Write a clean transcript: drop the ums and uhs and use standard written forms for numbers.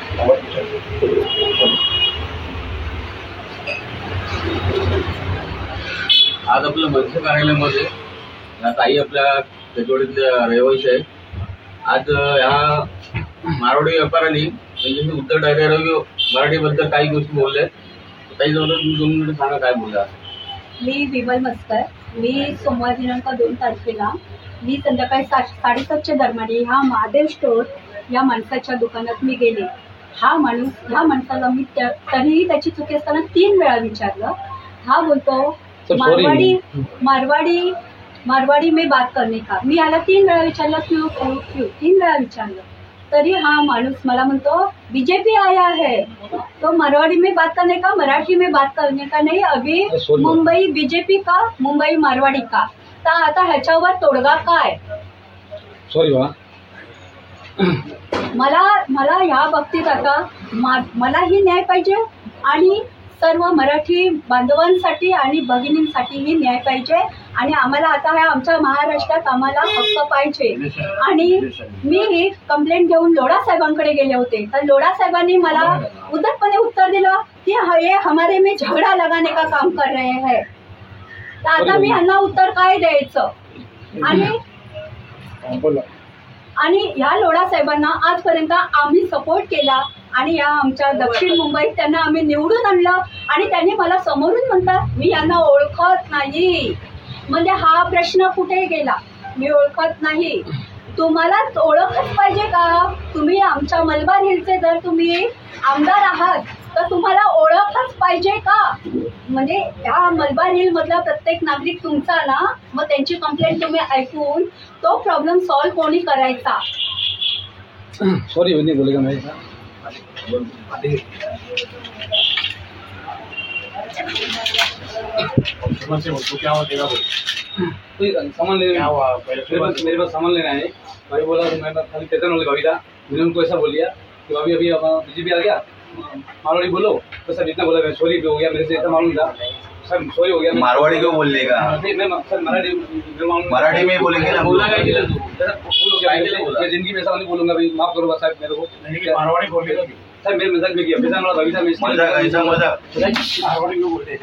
आज आपल्या मनसे कार्यालयामध्ये या ताई आपल्या खेतवाडीतल्या रहिवासी आहेत. आज ह्या मारवाडी व्यापाऱ्यांनी त्यांच्याशी उत्तर डायरेक्ट मराठीबद्दल काही गोष्टी बोलल्या. ताई जवळ तुम्ही 2 मिनिटं सांगा काय बोलला. मी विमल मस्कर. मी सोमवार दिनांक 2 तारखेला मी संध्याकाळी 7:30च्या दरम्यान ह्या महादेव स्टोर या माणसाच्या दुकानात मी गेले. ह्या माणसाला मी तरीही त्याची चुकी असताना 3 वेळा विचारलं. हा बोलतो मारवाडी में बात करने का. मी याला 3 वेळा विचारलं क्यों 3 वेळा विचारलं. तरी हा माणूस मला म्हणतो बीजेपी आया है तो मारवाड़ी में बात करने का, मराठी में बात करने का नहीं. अभी मुंबई बीजेपी का, मुंबई मारवाडी का. तर आता ह्याच्यावर तोडगा काय. सॉरी मला ह्या बाबतीत आता मलाही न्याय पाहिजे आणि सर्व मराठी बांधवांसाठी आणि भगिनींसाठीही न्याय पाहिजे. आणि आम्हाला आता ह्या आमच्या महाराष्ट्रात आम्हाला हक्क पाहिजे. आणि मी ही कंप्लेंट घेऊन लोढा साहेबांकडे गेले होते. तर लोढा साहेबांनी मला उद्धटपणे उत्तर दिलं की हे हमारे में झगडा लगाने का काम कर रहे हैं. तर आता मी ह्यांना उत्तर काय द्यायचं. आणि ह्या लोढा साहेबांना आजपर्यंत आम्ही सपोर्ट केला आणि या आमच्या दक्षिण मुंबईत त्यांना आम्ही निवडून आणलं आणि त्यांनी मला समोरून म्हणतात मी यांना ओळखत नाही. म्हणजे हा प्रश्न कुठे गेला. मी ओळखत नाही. तुम्हाला ओळखच पाहिजे का. तुम्ही आमच्या मलबार हिलचे जर तुम्ही आमदार आहात तर तुम्हाला ओळखच पाहिजे का. म्हणजे ह्या मलबार हिल मधला प्रत्येक नागरिक तुमचा ना. मग त्यांची कंप्लेंट तुम्ही ऐकून तो प्रॉब्लेम सॉल्व्ह कोणी करायचा. सॉरी नहीं बोलेगा मैं क्या होगा कोई सामान लेना मेरे पास सामान लेना है. भाई बोला मैं खाली टेंशन वाले भाभी था. मैंने उनको ऐसा बोल दिया कि भाभी अभी बीजेपी आ गया मारवाड़ी बोलो. तो सर इतना बोला सॉरी हो गया मेरे से ऐसा मालूम था सर. सॉरी हो गया. मारवाड़ी क्यों बोलने का. सर मराठी में बोलेंगे ना. बोला मैं जिंदगी में ऐसा नहीं बोलूंगा भाई. माफ करो साहब मेरे को. मारवाड़ी बोलेगा सर मेरे मजाक में किया. पैसा वाला भाभी था. मजाक ऐसा मजाक मारवाड़ी क्यों बोलते हैं.